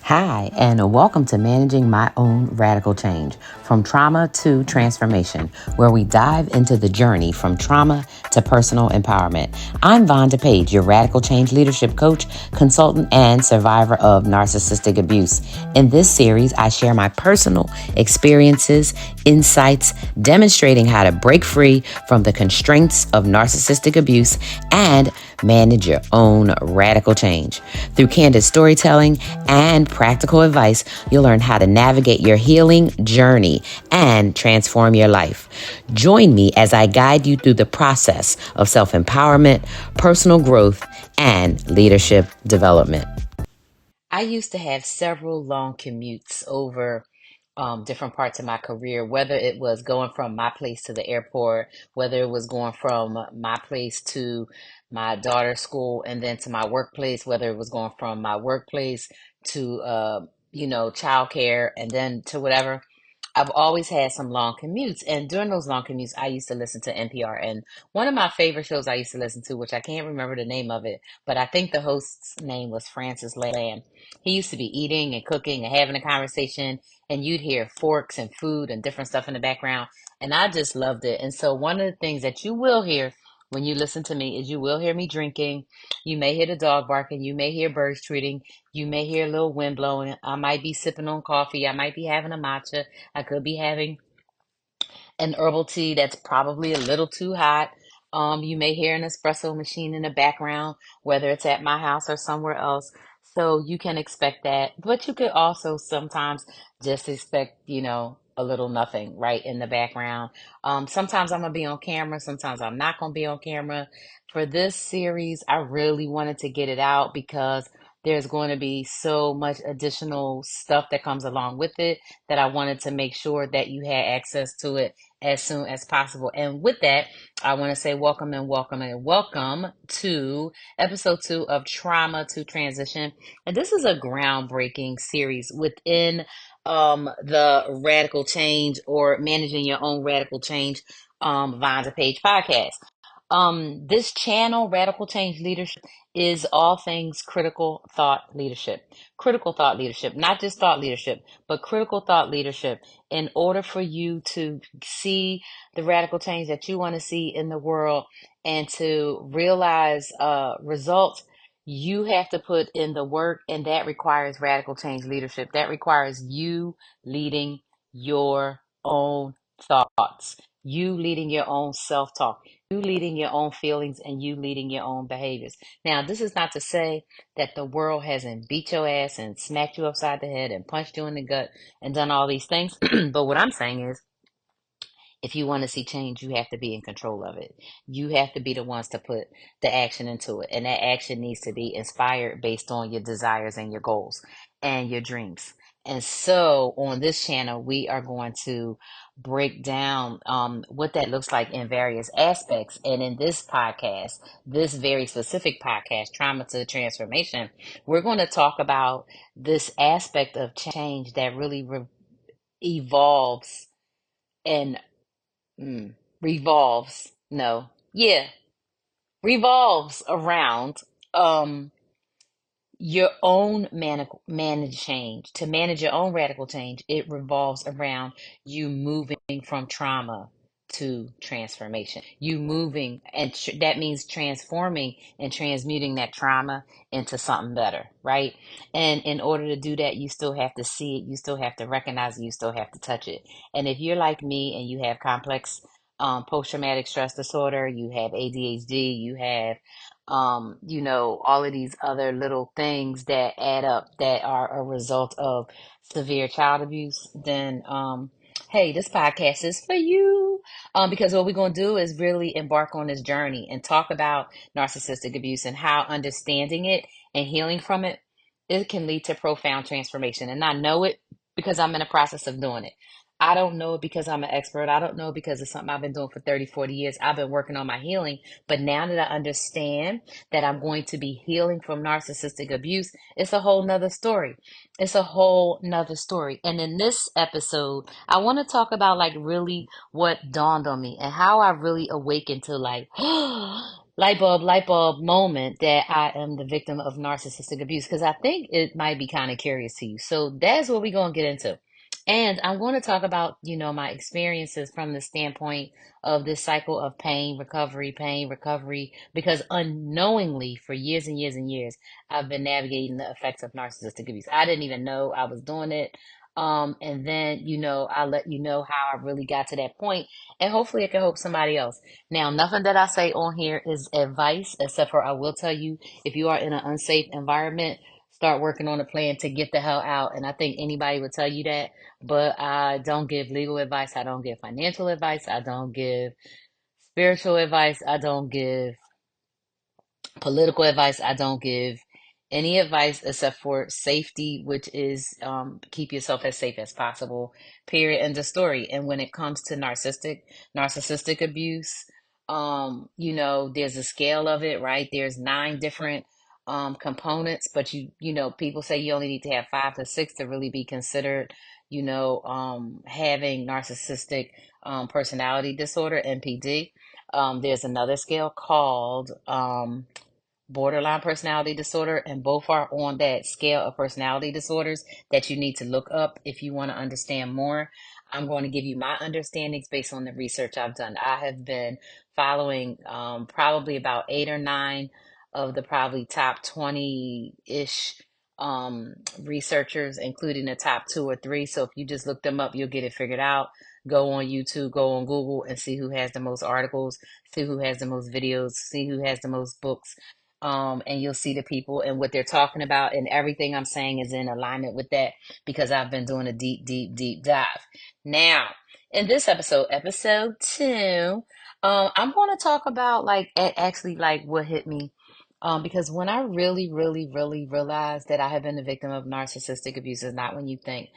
Hi, and welcome to Managing My Own Radical Change from Trauma to Transformation, where we dive into the journey from trauma to personal empowerment. I'm Vonda Page, your radical change leadership coach, consultant, and survivor of narcissistic abuse. In this series, I share my personal experiences, insights, demonstrating how to break free from the constraints of narcissistic abuse and manage your own radical change. Through candid storytelling and practical advice, you'll learn how to navigate your healing journey and transform your life. Join me as I guide you through the process of self-empowerment, personal growth, and leadership development. I used to have several long commutes over different parts of my career, whether it was going from my place to the airport, whether it was going from my place to my daughter's school and then to my workplace, whether it was going from my workplace to, childcare and then to whatever. I've always had some long commutes, and during those long commutes, I used to listen to NPR. And one of my favorite shows I used to listen to, which I can't remember the name of it, but I think the host's name was Francis Lamb. He used to be eating and cooking and having a conversation, and you'd hear forks and food and different stuff in the background. And I just loved it. And so, one of the things that you will hear when you listen to me is you will hear me drinking. You may hear the dog barking. You may hear birds tweeting. You may hear a little wind blowing. I might be sipping on coffee. I might be having a matcha. I could be having an herbal tea that's probably a little too hot. You may hear an espresso machine in the background, whether it's at my house or somewhere else. So you can expect that. But you could also sometimes just expect, a little nothing right in the background. Sometimes I'm going to be on camera. Sometimes I'm not going to be on camera. For this series, I really wanted to get it out because there's going to be so much additional stuff that comes along with it that I wanted to make sure that you had access to it as soon as possible. And with that, I want to say welcome and welcome and welcome to episode 2 of Trauma to Transition. And this is a groundbreaking series within the Radical Change or Managing Your Own Radical Change Vonda Page podcast. This channel, Radical Change Leadership, is all things critical thought leadership. Critical thought leadership, not just thought leadership, but critical thought leadership. In order for you to see the radical change that you want to see in the world and to realize results, you have to put in the work, and that requires radical change leadership. That requires you leading your own thoughts, you leading your own self talk, you leading your own feelings, and you leading your own behaviors. Now, this is not to say that the world hasn't beat your ass and smacked you upside the head and punched you in the gut and done all these things. But what I'm saying is, if you want to see change, you have to be in control of it. You have to be the ones to put the action into it. And that action needs to be inspired based on your desires and your goals and your dreams. And so on this channel, we are going to break down what that looks like in various aspects. And in this podcast, this very specific podcast, Trauma to Transformation, we're going to talk about this aspect of change that really evolves and Mm. Revolves. No. Yeah. Revolves around um your own manage change. To manage your own radical change, it revolves around you moving from trauma to transformation. You moving, and that means transforming and transmuting that trauma into something better, right? And in order to do that, you still have to see it, you still have to recognize it, you still have to touch it. And if you're like me and you have complex post-traumatic stress disorder, you have ADHD, you have all of these other little things that add up that are a result of severe child abuse, then hey, this podcast is for you. Because what we're going to do is really embark on this journey and talk about narcissistic abuse and how understanding it and healing from it, it can lead to profound transformation. And I know it because I'm in the process of doing it. I don't know it because I'm an expert. I don't know it because it's something I've been doing for 30, 40 years. I've been working on my healing. But now that I understand that I'm going to be healing from narcissistic abuse, it's a whole nother story. It's a whole nother story. And in this episode, I want to talk about like really what dawned on me and how I really awakened to like, light bulb moment that I am the victim of narcissistic abuse because I think it might be kind of curious to you. So that's what we're going to get into. And I'm going to talk about, my experiences from the standpoint of this cycle of pain, recovery, because unknowingly for years and years and years, I've been navigating the effects of narcissistic abuse. I didn't even know I was doing it. And then, I'll let you know how I really got to that point, and hopefully it can help somebody else. Now, nothing that I say on here is advice, except for I will tell you if you are in an unsafe environment, start working on a plan to get the hell out. And I think anybody would tell you that, but I don't give legal advice. I don't give financial advice. I don't give spiritual advice. I don't give political advice. I don't give any advice except for safety, which is keep yourself as safe as possible. Period. End of story. And when it comes to narcissistic abuse, there's a scale of it, right? There's 9 different components, but people say you only need to have 5 to 6 to really be considered, having narcissistic personality disorder, NPD. There's another scale called borderline personality disorder, and both are on that scale of personality disorders that you need to look up if you want to understand more. I'm going to give you my understandings based on the research I've done. I have been following probably about 8 or 9 of the probably top 20-ish researchers, including the top 2 or 3. So if you just look them up, you'll get it figured out. Go on YouTube, go on Google, and see who has the most articles, see who has the most videos, see who has the most books, and you'll see the people and what they're talking about, and everything I'm saying is in alignment with that because I've been doing a deep, deep, deep dive. Now, in this episode, episode 2, I'm going to talk about actually like what hit me. Because when I really, really, really realized that I have been the victim of narcissistic abuse, is not when you think.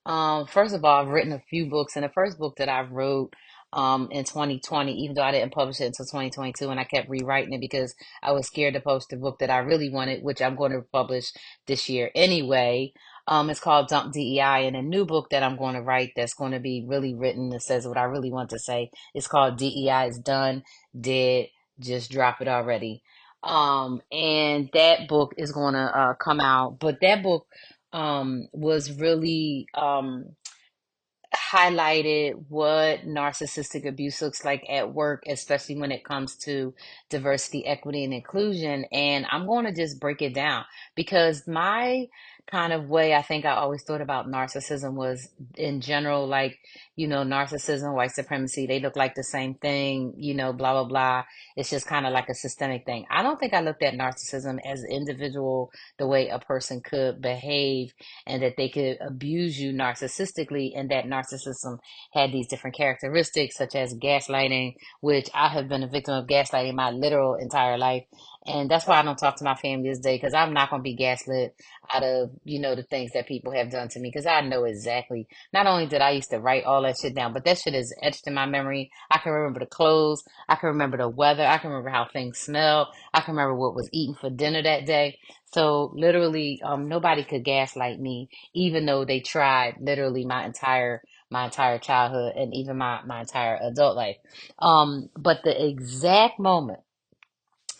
First of all, I've written a few books, and the first book that I wrote in 2020, even though I didn't publish it until 2022, and I kept rewriting it because I was scared to post the book that I really wanted, which I'm going to publish this year anyway. It's called Dump DEI, and a new book that I'm going to write that's going to be really written that says what I really want to say. It's called DEI is Done, Dead, Just Drop It Already. And that book is going to come out, but that book was really highlighted what narcissistic abuse looks like at work, especially when it comes to diversity, equity, and inclusion. And I'm going to just break it down because my kind of way I think I always thought about narcissism was in general, like, narcissism, white supremacy, they look like the same thing, blah, blah, blah. It's just kind of like a systemic thing. I don't think I looked at narcissism as individual, the way a person could behave and that they could abuse you narcissistically, and that narcissism had these different characteristics such as gaslighting, which I have been a victim of gaslighting my literal entire life. And that's why I don't talk to my family this day, because I'm not going to be gaslit out of, the things that people have done to me, because I know exactly. Not only did I used to write all that shit down, but that shit is etched in my memory. I can remember the clothes. I can remember the weather. I can remember how things smell. I can remember what was eaten for dinner that day. So literally, nobody could gaslight me, even though they tried literally my entire childhood and even my entire adult life. But the exact moment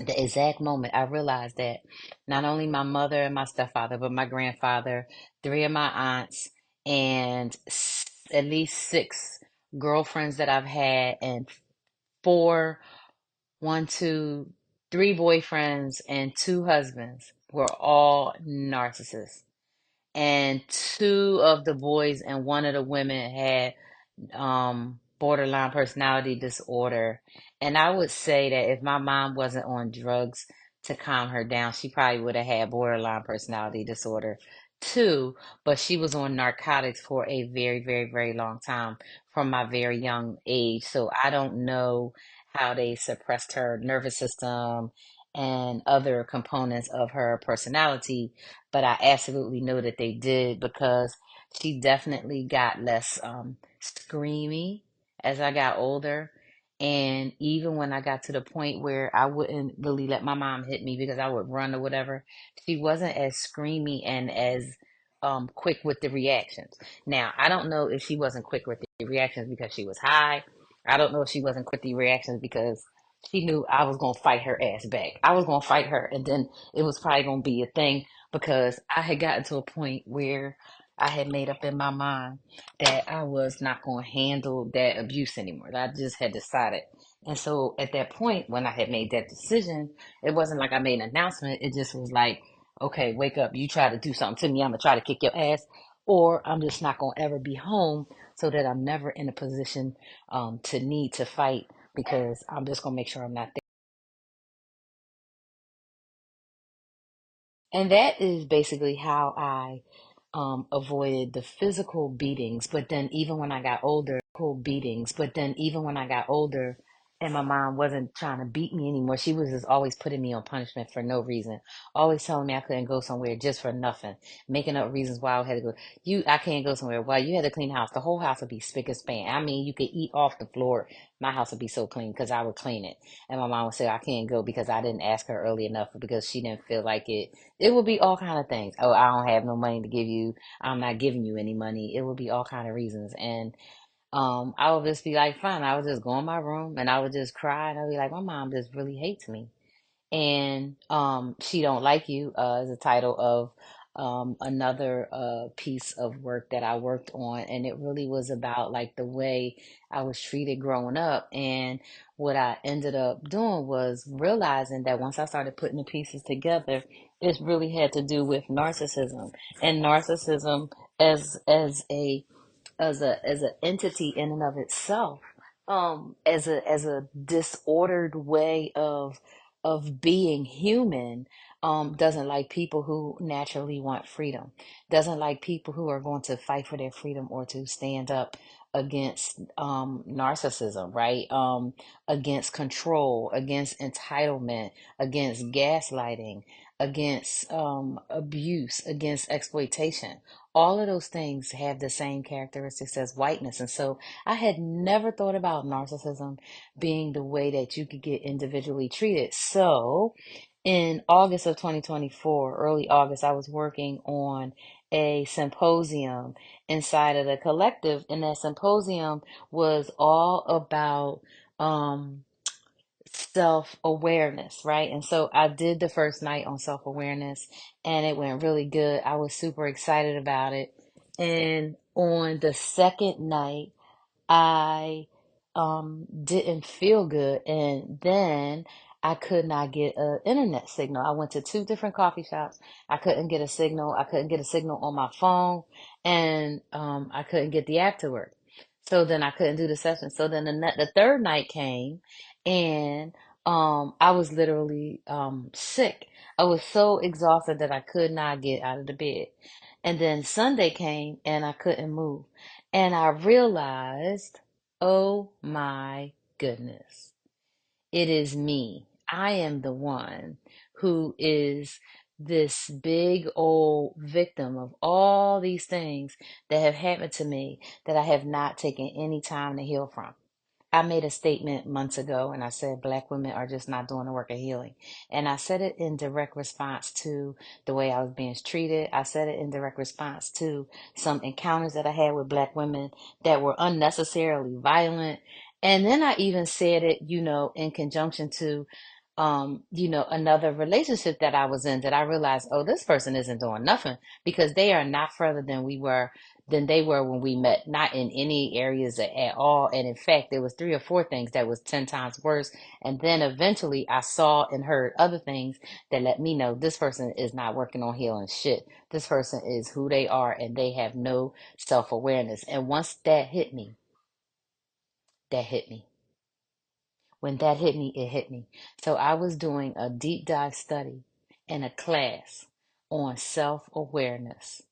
I realized that not only my mother and my stepfather, but my grandfather, 3 of my aunts, and at least 6 girlfriends that I've had, and four, one, two, 3 boyfriends, and 2 husbands were all narcissists. And 2 of the boys and one of the women had borderline personality disorder. And I would say that if my mom wasn't on drugs to calm her down, she probably would have had borderline personality disorder too. But she was on narcotics for a very, very, very long time from my very young age. So I don't know how they suppressed her nervous system and other components of her personality, but I absolutely know that they did because she definitely got less screamy as I got older. And even when I got to the point where I wouldn't really let my mom hit me because I would run or whatever, she wasn't as screamy and as quick with the reactions. Now, I don't know if she wasn't quick with the reactions because she was high. I don't know if she wasn't quick with the reactions because she knew I was gonna fight her ass back. I was gonna fight her, and then it was probably gonna be a thing because I had gotten to a point where I had made up in my mind that I was not gonna handle that abuse anymore. I just had decided. And so at that point, when I had made that decision, it wasn't like I made an announcement. It just was like, okay, wake up. You try to do something to me, I'm gonna try to kick your ass, or I'm just not gonna ever be home so that I'm never in a position to need to fight because I'm just gonna make sure I'm not there. And that is basically how I avoided the physical beatings. But then even when I got older, and my mom wasn't trying to beat me anymore, she was just always putting me on punishment for no reason, always telling me I couldn't go somewhere just for nothing, making up reasons why I had to go. I can't go somewhere. Why you had to clean the house? The whole house would be spick and span. I mean, you could eat off the floor. My house would be so clean because I would clean it. And my mom would say I can't go because I didn't ask her early enough, or because she didn't feel like it. It would be all kind of things. Oh, I don't have no money to give you. I'm not giving you any money. It would be all kind of reasons. And I would just be like, fine. I would just go in my room and I would just cry and I'd be like, my mom just really hates me. And She Don't Like You is the title of another piece of work that I worked on. And it really was about like the way I was treated growing up. And what I ended up doing was realizing that once I started putting the pieces together, it really had to do with narcissism. And narcissism as a as an entity in and of itself, as a disordered way of being human, doesn't like people who naturally want freedom, doesn't like people who are going to fight for their freedom or to stand up against narcissism, right? Against control, against entitlement, against gaslighting, against abuse, against exploitation. All of those things have the same characteristics as whiteness. And so I had never thought about narcissism being the way that you could get individually treated. So in August of 2024, early August, I was working on a symposium inside of the collective, and that symposium was all about um, self awareness, right? And so I did the first night on self awareness and it went really good. I was super excited about it. And on the second night, I didn't feel good, and then I could not get an internet signal. I went to two different coffee shops. I couldn't get a signal. I couldn't get a signal on my phone, and I couldn't get the app to work. So then I couldn't do the session. So then the third night came, and I was literally sick. I was so exhausted that I could not get out of the bed. And then Sunday came, and I couldn't move. And I realized, oh my goodness, it is me. I am the one who is this big old victim of all these things that have happened to me that I have not taken any time to heal from. I made a statement months ago and I said black women are just not doing the work of healing. And I said it in direct response to the way I was being treated. I said it in direct response to some encounters that I had with black women that were unnecessarily violent. And then I even said it, in conjunction to another relationship that I was in, that I realized, oh, this person isn't doing nothing because they are not further than they were when we met, not in any areas at all. And in fact, there was three or four things that was 10 times worse. And then eventually I saw and heard other things that let me know this person is not working on healing shit. This person is who they are and they have no self-awareness. And once that hit me, that hit me. When that hit me, it hit me. So I was doing a deep dive study in a class on self-awareness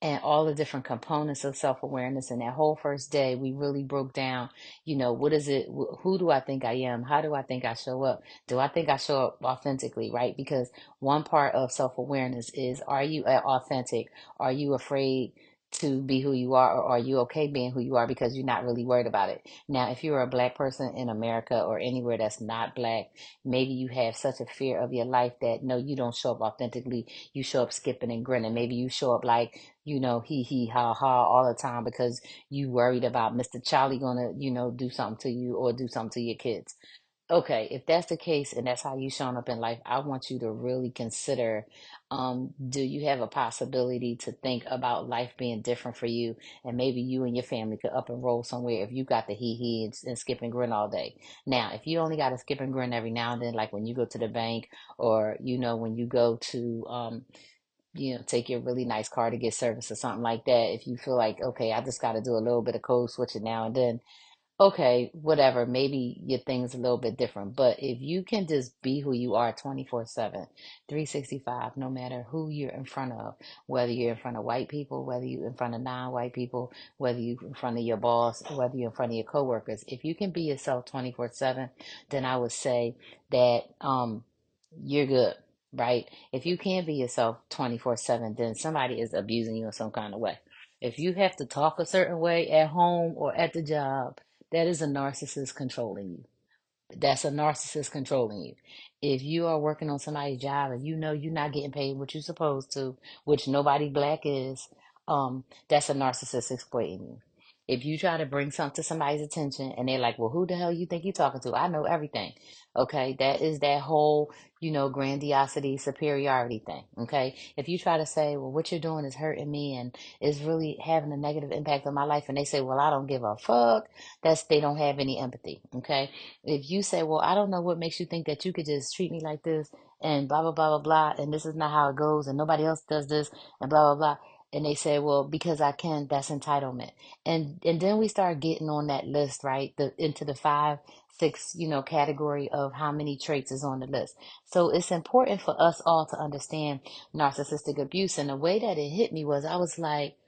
and all the different components of self-awareness. And that whole first day we really broke down, what is it, who do I think I am, how do I think I show up, do I think I show up authentically, right? Because one part of self-awareness is, are you authentic, are you afraid to be who you are, or are you okay being who you are because you're not really worried about it? Now if you're a black person in America or anywhere that's not black, maybe you have such a fear of your life that no, you don't show up authentically, you show up skipping and grinning, maybe you show up like, he ha ha all the time because you worried about Mr. Charlie gonna, do something to you or do something to your kids. Okay, if that's the case and that's how you shown up in life, I want you to really consider, do you have a possibility to think about life being different for you, and maybe you and your family could up and roll somewhere if you got the hee and skip and grin all day. Now, if you only got to skip and grin every now and then, like when you go to the bank, or when you go to take your really nice car to get service or something like that, if you feel like, okay, I just got to do a little bit of code switching now and then, okay, whatever, maybe your thing's a little bit different. But if you can just be who you are 24/7, 365, no matter who you're in front of, whether you're in front of white people, whether you're in front of non-white people, whether you're in front of your boss, whether you're in front of your coworkers, if you can be yourself 24/7, then I would say that you're good, right? If you can't be yourself 24/7, then somebody is abusing you in some kind of way. If you have to talk a certain way at home or at the job, that is a narcissist controlling you. That's a narcissist controlling you. If you are working on somebody's job and you know you're not getting paid what you're supposed to, which nobody black is, that's a narcissist exploiting you. If you try to bring something to somebody's attention and they're like, well, who the hell you think you're talking to? I know everything. Okay, that is that whole, grandiosity, superiority thing. Okay, if you try to say, well, what you're doing is hurting me and is really having a negative impact on my life, and they say, well, I don't give a fuck, that's they don't have any empathy. Okay, if you say, well, I don't know what makes you think that you could just treat me like this and blah, blah, blah, blah, blah, and this is not how it goes and nobody else does this and blah, blah, blah. And they say, well, because I can, that's entitlement. And then we start getting on that list, right? Into the 5, 6, category of how many traits is on the list. So it's important for us all to understand narcissistic abuse. And the way that it hit me was I was like,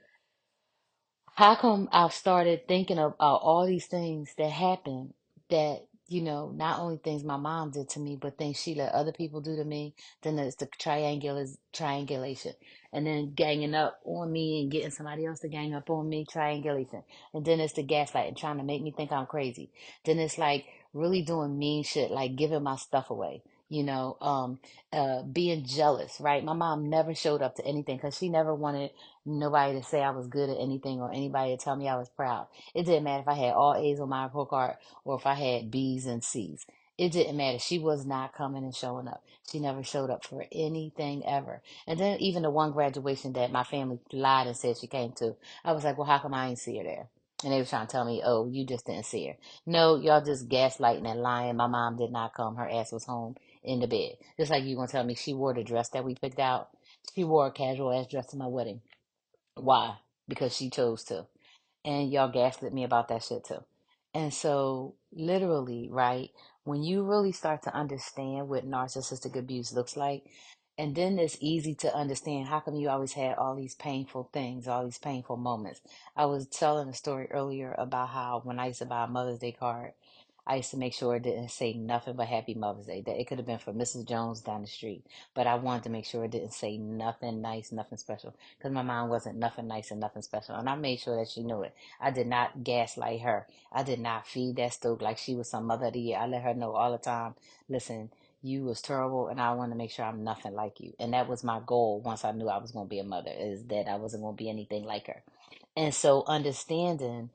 how come I've started thinking about all these things that happen that, not only things my mom did to me, but things she let other people do to me. Then there's the triangulation. And then ganging up on me and getting somebody else to gang up on me, triangulation. And then it's the gaslighting, trying to make me think I'm crazy. Then it's like really doing mean shit, like giving my stuff away. Being jealous, right? My mom never showed up to anything because she never wanted nobody to say I was good at anything or anybody to tell me I was proud. It didn't matter if I had all A's on my report card or if I had B's and C's. It didn't matter. She was not coming and showing up. She never showed up for anything ever. And then even the one graduation that my family lied and said she came to, I was like, well, how come I ain't see her there? And they were trying to tell me, oh, you just didn't see her. No, y'all just gaslighting and lying. My mom did not come. Her ass was home in the bed. Just like you gonna tell me she wore the dress that we picked out. She wore a casual ass dress to my wedding. Why? Because she chose to. And y'all gaslit me about that shit too. And so, literally, right, when you really start to understand what narcissistic abuse looks like, and then it's easy to understand how come you always had all these painful things, all these painful moments. I was telling a story earlier about how when I used to buy a Mother's Day card, I used to make sure it didn't say nothing but Happy Mother's Day. That it could have been for Mrs. Jones down the street, but I wanted to make sure it didn't say nothing nice, nothing special, because my mom wasn't nothing nice and nothing special, and I made sure that she knew it. I did not gaslight her. I did not feed that stove like she was some mother of the year. I let her know all the time. Listen, you was terrible, and I want to make sure I'm nothing like you. And that was my goal once I knew I was going to be a mother, is that I wasn't going to be anything like her. And so understanding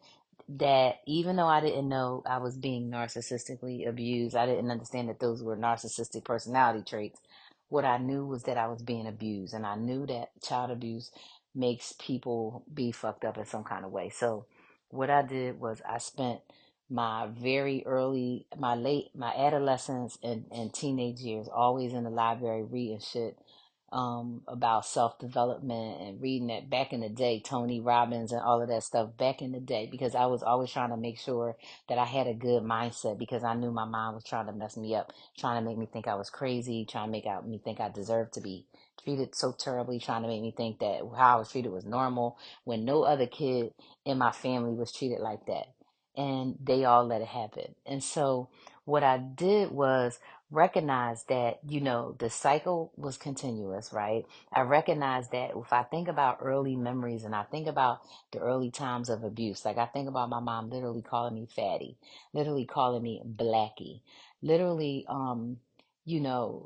that even though I didn't know I was being narcissistically abused, I didn't understand that those were narcissistic personality traits. What I knew was that I was being abused, and I knew that child abuse makes people be fucked up in some kind of way. So, what I did was I spent my very early, my adolescence and teenage years always in the library reading shit about self development and reading that back in the day, Tony Robbins and all of that stuff back in the day, because I was always trying to make sure that I had a good mindset, because I knew my mom was trying to mess me up, trying to make me think I was crazy, trying to me think I deserved to be treated so terribly, trying to make me think that how I was treated was normal when no other kid in my family was treated like that. And they all let it happen. And so what I did was recognize that, the cycle was continuous, right? I recognize that if I think about early memories and I think about the early times of abuse, like I think about my mom literally calling me fatty, literally calling me blackie, literally,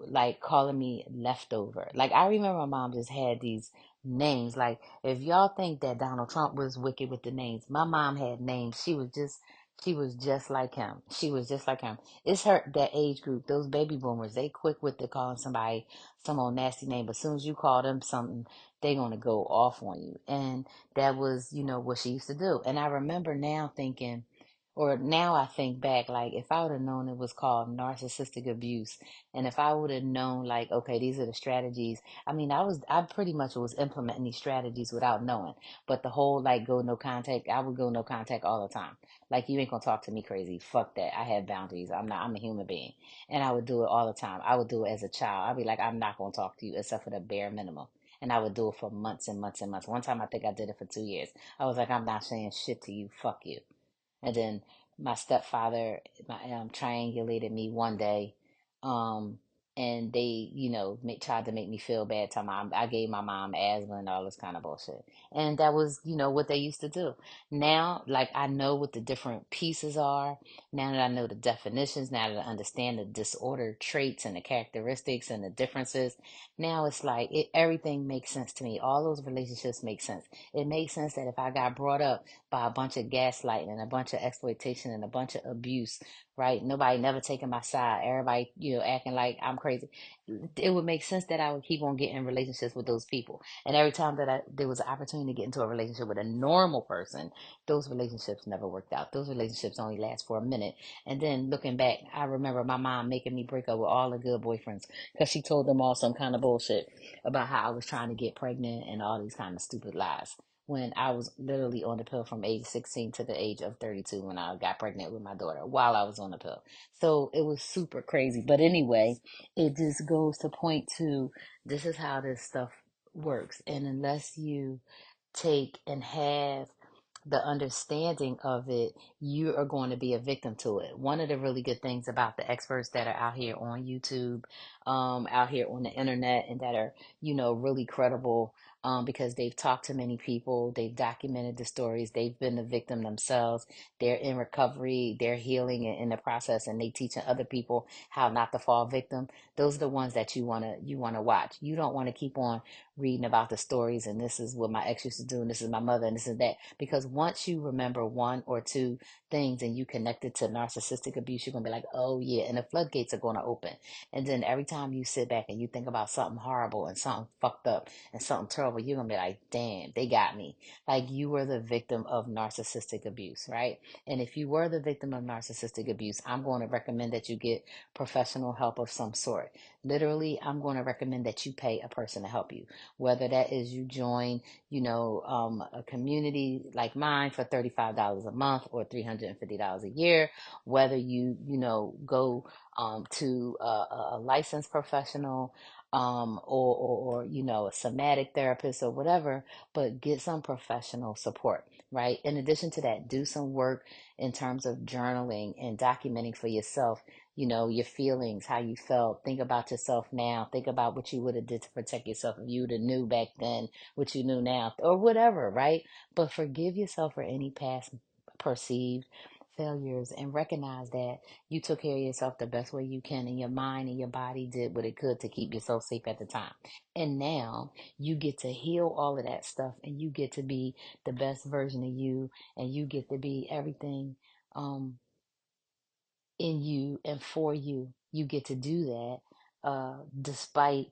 like calling me leftover. Like I remember my mom just had these names. Like if y'all think that Donald Trump was wicked with the names, my mom had names. She was just She was just like him. She was just like him. It's her that age group, those baby boomers. They quick with the calling somebody some old nasty name, but as soon as you call them something, they gonna go off on you. And that was, what she used to do. And I remember now thinking, or now I think back, like if I would have known it was called narcissistic abuse, and if I would have known, like, okay, these are the strategies. I mean, I pretty much was implementing these strategies without knowing. But the whole like go no contact, I would go no contact all the time. Like, you ain't gonna talk to me crazy. Fuck that. I have boundaries. I'm a human being. And I would do it all the time. I would do it as a child. I'd be like, I'm not gonna talk to you except for the bare minimum. And I would do it for months and months and months. One time I think I did it for 2 years. I was like, I'm not saying shit to you. Fuck you. And then my stepfather triangulated me one day, um, and they, tried to make me feel bad. Time I gave my mom asthma and all this kind of bullshit, and that was, what they used to do. Now, like I know what the different pieces are. Now that I know the definitions, now that I understand the disorder traits and the characteristics and the differences, now it's like everything makes sense to me. All those relationships make sense. It makes sense that if I got brought up by a bunch of gaslighting and a bunch of exploitation and a bunch of abuse, right? Nobody never taking my side. Everybody, acting like I'm crazy. It would make sense that I would keep on getting in relationships with those people. And every time that there was an opportunity to get into a relationship with a normal person, those relationships never worked out. Those relationships only last for a minute. And then looking back, I remember my mom making me break up with all the good boyfriends because she told them all some kind of bullshit about how I was trying to get pregnant and all these kind of stupid lies when I was literally on the pill from age 16 to the age of 32 when I got pregnant with my daughter while I was on the pill. So it was super crazy. But anyway, it just goes to point to this is how this stuff works. And unless you take and have the understanding of it, you are going to be a victim to it. One of the really good things about the experts that are out here on YouTube, out here on the internet, and that are, really credible, because they've talked to many people, they've documented the stories, they've been the victim themselves, they're in recovery, they're healing in the process, and they teaching other people how not to fall victim. Those are the ones that you wanna watch. You don't want to keep on reading about the stories and this is what my ex used to do and this is my mother and this is that, because once you remember one or two things and you connect it to narcissistic abuse, you're gonna be like, oh yeah, and the floodgates are gonna open. And then every time you sit back and you think about something horrible and something fucked up and something terrible, you're gonna be like, damn, they got me. Like you were the victim of narcissistic abuse, right? And if you were the victim of narcissistic abuse, I'm going to recommend that you get professional help of some sort. Literally, I'm going to recommend that you pay a person to help you, whether that is you join, a community like mine for $35 a month or $350 a year, whether go to a licensed professional, or a somatic therapist or whatever, but get some professional support, right? In addition to that, do some work in terms of journaling and documenting for yourself, your feelings, how you felt. Think about yourself now. Think about what you would have did to protect yourself if you would have knew back then what you knew now, or whatever, right? But forgive yourself for any past perceived failures and recognize that you took care of yourself the best way you can, and your mind and your body did what it could to keep yourself safe at the time. And now you get to heal all of that stuff and you get to be the best version of you, and you get to be everything um in you and for you. You get to do that despite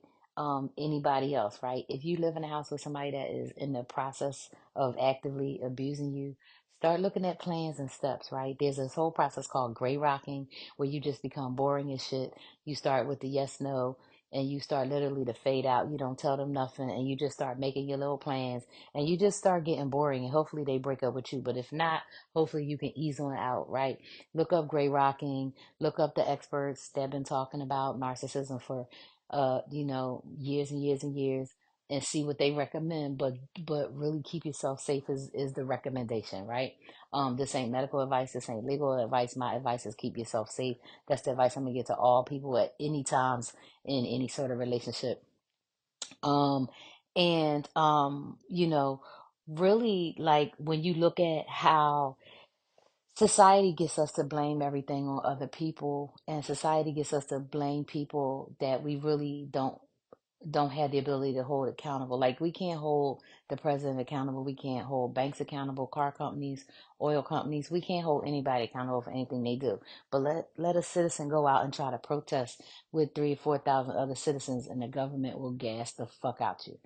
anybody else, right? If you live in a house with somebody that is in the process of actively abusing you, start looking at plans and steps, right? There's this whole process called gray rocking where you just become boring as shit. You start with the yes, no, and you start literally to fade out. You don't tell them nothing, and you just start making your little plans, and you just start getting boring, and hopefully they break up with you. But if not, hopefully you can ease on out, right? Look up gray rocking, look up the experts that have been talking about narcissism for years and years and years, and see what they recommend. But really keep yourself safe is the recommendation, right? This ain't medical advice, this ain't legal advice. My advice is keep yourself safe. That's the advice I'm gonna get to all people at any times in any sort of relationship. um and really, like, when you look at how society gets us to blame everything on other people, and society gets us to blame people that we really don't don't have the ability to hold accountable. Like we can't hold the president accountable. We can't hold banks accountable, car companies, oil companies. We can't hold anybody accountable for anything they do. But let a citizen go out and try to protest with 3 or 4 thousand other citizens, and the government will gas the fuck out you.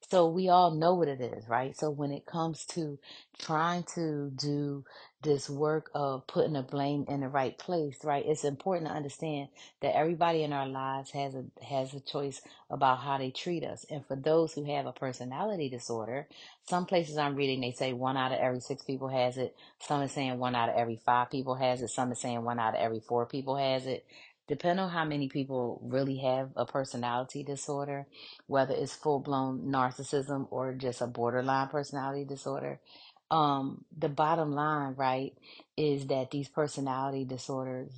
So we all know what it is, right? So when it comes to trying to do this work of putting the blame in the right place, right? It's important to understand that everybody in our lives has a choice about how they treat us. And for those who have a personality disorder, some places I'm reading, they say 1 out of every 6 people has it. Some are saying 1 out of every 5 people has it. Some are saying 1 out of every 4 people has it. Depending on how many people really have a personality disorder, whether it's full blown narcissism or just a borderline personality disorder, the bottom line, right, is that these personality disorders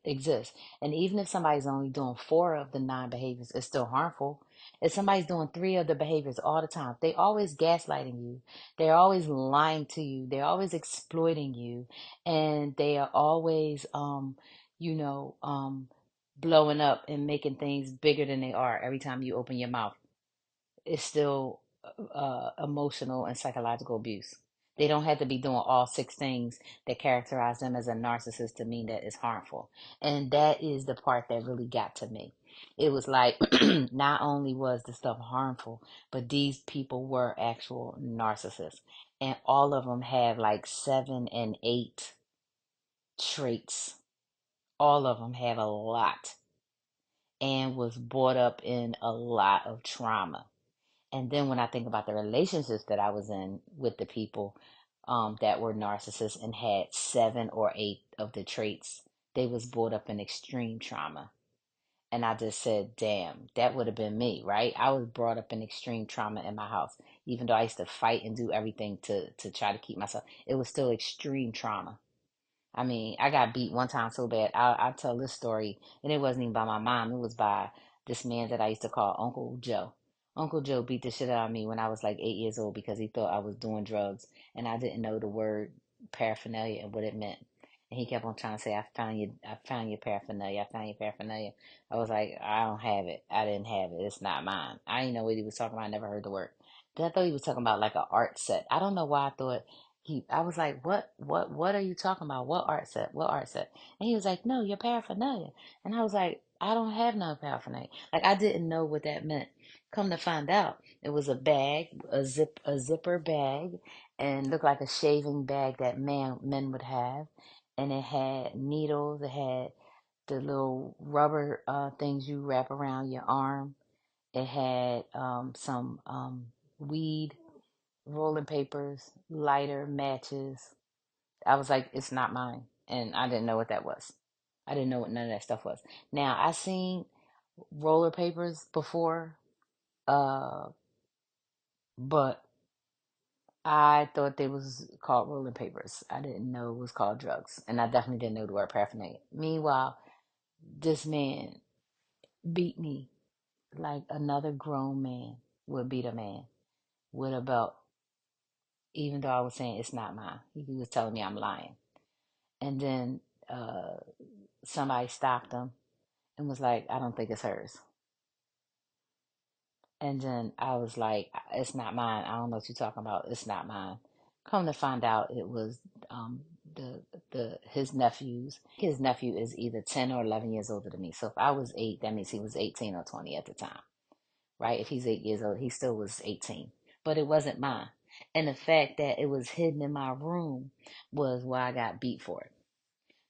exist. And even if somebody's only doing 4 of the 9 behaviors, it's still harmful. If somebody's doing 3 of the behaviors all the time, they always gaslighting you. They're always lying to you. They're always exploiting you. And they are always, you know, blowing up and making things bigger than they are every time you open your mouth. It's still emotional and psychological abuse. They don't have to be doing all 6 things that characterize them as a narcissist to mean that it's harmful. And that is the part that really got to me. It was like, not only was the stuff harmful, but these people were actual narcissists. And all of them have like 7 and 8 traits. All of them have a lot and was brought up in a lot of trauma. And then when I think about the relationships that I was in with the people that were narcissists and had 7 or 8 of the traits, they was brought up in extreme trauma. And I just said, damn, that would have been me, right? I was brought up in extreme trauma in my house. Even though I used to fight and do everything to try to keep myself, it was still extreme trauma. I mean, I got beat one time so bad. I'll tell this story, and it wasn't even by my mom. It was by this man that I used to call Uncle Joe. Uncle Joe beat the shit out of me when I was like 8 years old because he thought I was doing drugs, and I didn't know the word paraphernalia and what it meant. And he kept on trying to say, I found your paraphernalia, I found your paraphernalia. I was like, I don't have it. I didn't have it. It's not mine. I didn't know what he was talking about. I never heard the word. Then I thought he was talking about like an art set. I don't know why I thought I was like, what are you talking about? What art set? What art set? And he was like, no, your paraphernalia. And I was like, I don't have no paraphernalia. Like I didn't know what that meant. Come to find out, it was a bag, a zipper bag, and looked like a shaving bag that men would have. And it had needles. It had the little rubber things you wrap around your arm. It had some weed, rolling papers, lighter, matches. I was like, it's not mine. And I didn't know what that was. I didn't know what none of that stuff was. Now, I seen roller papers before, uh, but I thought they was called rolling papers. I didn't know it was called drugs. And I definitely didn't know the word paraphernalia. Meanwhile, this man beat me like another grown man would beat a man with a belt, even though I was saying it's not mine. He was telling me I'm lying. And then uh, somebody stopped him and was like, I don't think it's hers. And then I was like, it's not mine. I don't know what you're talking about. It's not mine. Come to find out, it was um, the his nephews. His nephew is either 10 or 11 years older than me. So if I was 8, that means he was 18 or 20 at the time, right? If he's 8 years old, he still was 18. But it wasn't mine. And the fact that it was hidden in my room was why I got beat for it.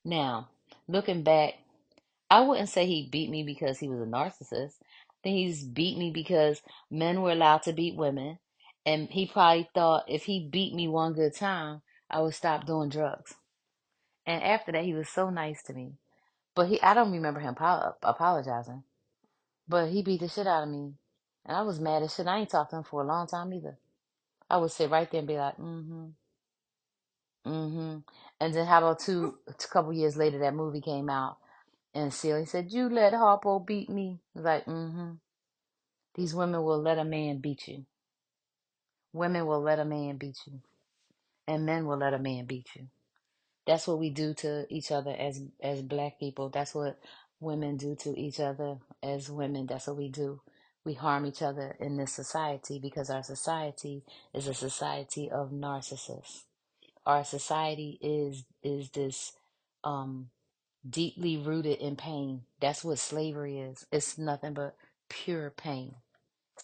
Now, looking back, I wouldn't say he beat me because he was a narcissist. I think he's beat me because men were allowed to beat women. And he probably thought if he beat me one good time, I would stop doing drugs. And after that, he was so nice to me. But I don't remember him apologizing. But he beat the shit out of me. And I was mad as shit. I ain't talked to him for a long time either. I would sit right there and be like, mm-hmm, mm-hmm. And then how about a couple years later, that movie came out. And Celia said, you let Harpo beat me. I was like, mm-hmm. These women will let a man beat you. Women will let a man beat you. And men will let a man beat you. That's what we do to each other as black people. That's what women do to each other as women. That's what we do. We harm each other in this society because our society is a society of narcissists. Our society is this um deeply rooted in pain. That's what slavery is. It's nothing but pure pain.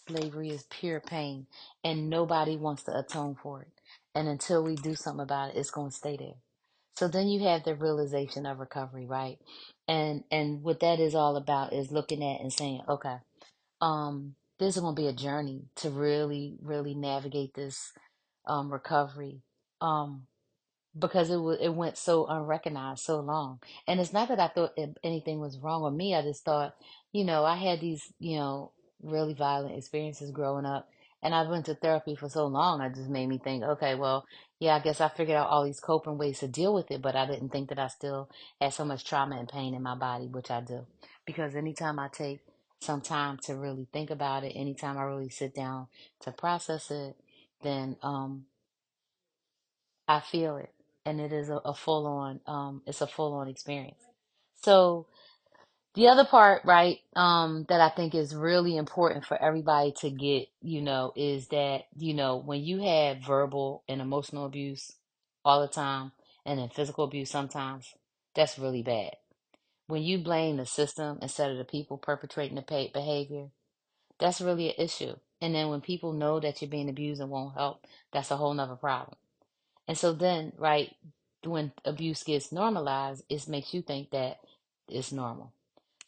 Slavery is pure pain, and nobody wants to atone for it. And until we do something about it, it's going to stay there. So then you have the realization of recovery, right? And what that is all about is looking at and saying, okay, this is going to be a journey to really navigate this recovery. Um, because it went so unrecognized so long. And it's not that I thought anything was wrong with me. I just thought, I had these, really violent experiences growing up, and I went to therapy for so long. I just made me think, okay, well, yeah, I guess I figured out all these coping ways to deal with it, but I didn't think that I still had so much trauma and pain in my body, which I do. Because anytime I take some time to really think about it, anytime I really sit down to process it, then I feel it, and it is a full on it's a full on experience. So the other part, right, that I think is really important for everybody to get, is that, when you have verbal and emotional abuse all the time and then physical abuse sometimes, that's really bad. When you blame the system instead of the people perpetrating the behavior, that's really an issue. And then when people know that you're being abused and won't help, that's a whole nother problem. And so then, right, when abuse gets normalized, it makes you think that it's normal.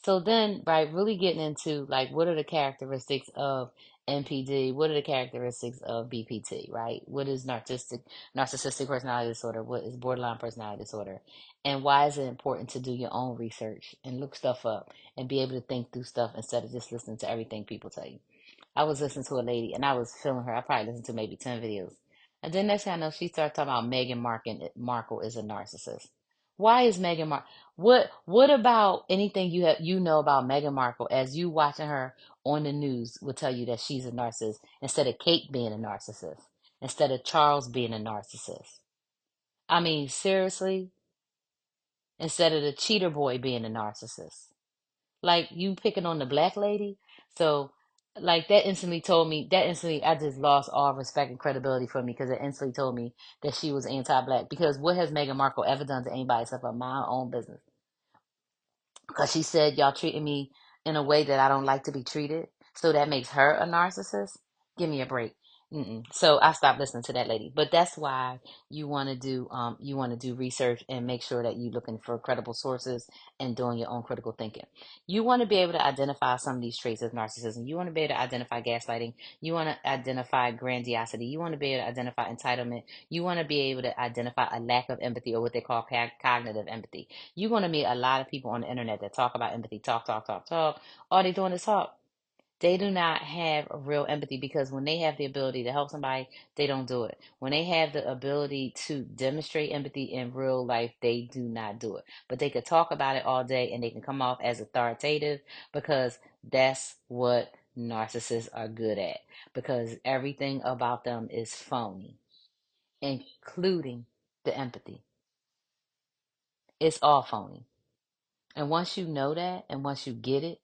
So then, right, really getting into like what are the characteristics of NPD? What are the characteristics of BPT, right? What is narcissistic personality disorder? What is borderline personality disorder? And why is it important to do your own research and look stuff up and be able to think through stuff instead of just listening to everything people tell you? I was listening to a lady and I was feeling her. I probably listened to maybe 10 videos. And then next thing I know, she started talking about Markle is a narcissist. Why is Meghan Markle? What about anything you know about Meghan Markle as you watching her on the news will tell you that she's a narcissist instead of Kate being a narcissist, instead of Charles being a narcissist. I mean, seriously, instead of the cheater boy being a narcissist. Like you picking on the black lady. So like that instantly I just lost all respect and credibility for me because it instantly told me that she was anti-black. Because what has Meghan Markle ever done to anybody except for my own business? Because she said y'all treated me in a way that I don't like to be treated. So that makes her a narcissist. Give me a break. Mm-mm. So I stopped listening to that lady. But that's why you want to do research and make sure that you're looking for credible sources and doing your own critical thinking. You want to be able to identify some of these traits of narcissism. You want to be able to identify gaslighting. You want to identify grandiosity. You want to be able to identify entitlement. You want to be able to identify a lack of empathy or what they call cognitive empathy. You're going to meet a lot of people on the internet that talk about empathy, talk, talk, talk, talk. All they doing is talk. They do not have a real empathy because when they have the ability to help somebody, they don't do it. When they have the ability to demonstrate empathy in real life, they do not do it. But they could talk about it all day and they can come off as authoritative because that's what narcissists are good at. Because everything about them is phony, including the empathy. It's all phony. And once you know that, and once you get it,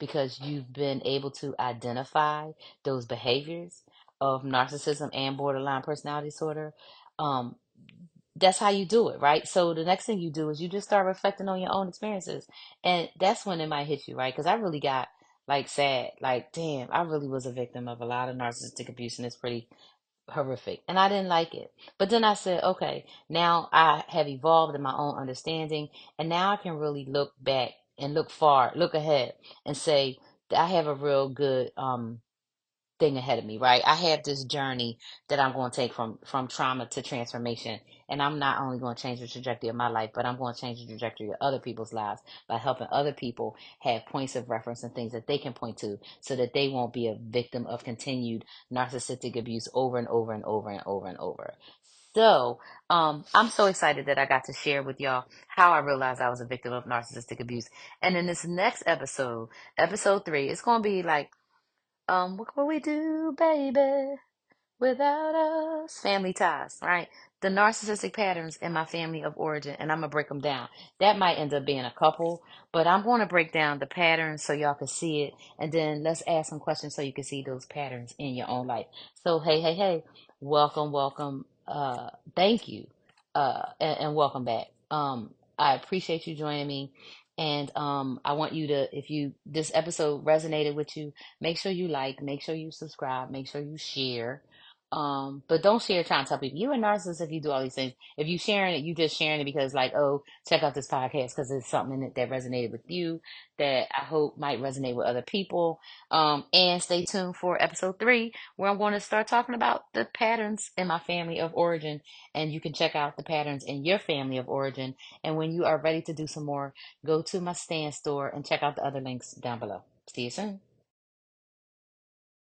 because you've been able to identify those behaviors of narcissism and borderline personality disorder, um, that's how you do it, right? So the next thing you do is you just start reflecting on your own experiences. And that's when it might hit you, right? Because I really got like sad, like, damn, I really was a victim of a lot of narcissistic abuse, and it's pretty horrific, and I didn't like it. But then I said, okay, now I have evolved in my own understanding, and now I can really look back and look far, look ahead, and say that I have a real good thing ahead of me, right? I have this journey that I'm going to take from trauma to transformation, and I'm not only going to change the trajectory of my life, but I'm going to change the trajectory of other people's lives by helping other people have points of reference and things that they can point to, so that they won't be a victim of continued narcissistic abuse over and over and over and over and over. So, I'm so excited that I got to share with y'all how I realized I was a victim of narcissistic abuse. And in this next episode, episode 3, it's going to be like, what will we do, baby, without us? Family ties, right? the narcissistic patterns in my family of origin, and I'm gonna break them down. That might end up being a couple, but I'm going to break down the patterns so y'all can see it, and then let's ask some questions so you can see those patterns in your own life. So, hey, welcome, welcome. Thank you, and welcome back. I appreciate you joining me. And I want you to, if you this episode resonated with you, make sure you like, make sure you subscribe, make sure you share. But don't share trying to tell people you're a narcissist if you do all these things. If you sharing it, you just sharing it because like, oh, check out this podcast because it's something in it that resonated with you that I hope might resonate with other people. And stay tuned for episode 3 where I'm going to start talking about the patterns in my family of origin, and you can check out the patterns in your family of origin. And when you are ready to do some more, go to my stand store and check out the other links down below. See you soon.